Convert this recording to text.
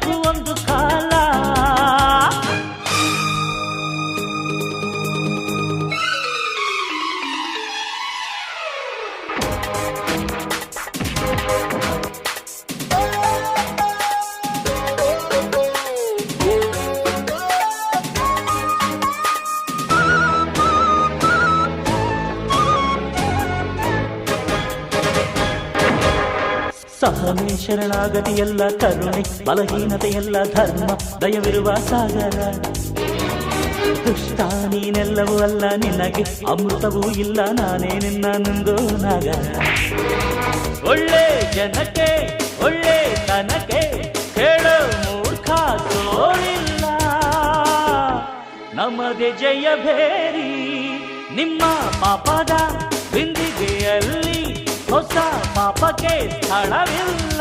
ಇರಬೇಕು ಒಂದು ಕಾಲ. ಸಹನೆ ಶರಣಾಗತಿಯೆಲ್ಲ ಕರುಣೆ, ಬಲಹೀನತೆಯೆಲ್ಲ ಧರ್ಮ, ದಯವಿರುವ ಸಾಗರ. ದುಷ್ಟ ನೀನೆಲ್ಲವೂ ಅಲ್ಲ, ನಿನಗೆ ಅಮೃತವೂ ಇಲ್ಲ, ನಾನೇ ನಿನ್ನ ನಂದೋ ನಾಗರ. ಒಳ್ಳೆ ಜನಕ್ಕೆ ಒಳ್ಳೆ ತನಕ್ಕೆ ಕೇಳೋ ಮೂರ್ಖ ಸೋಲಿಲ್ಲ, ನಮ್ಮದೇ ಜಯ ಭೇರಿ. ನಿಮ್ಮ ಪಾಪದ ಬಿಂದಿಗೆಯಲ್ಲಿ ಹೊಸ ಪಾಪಕ್ಕೆ ಸ್ಥಳವಿಲ್ಲ.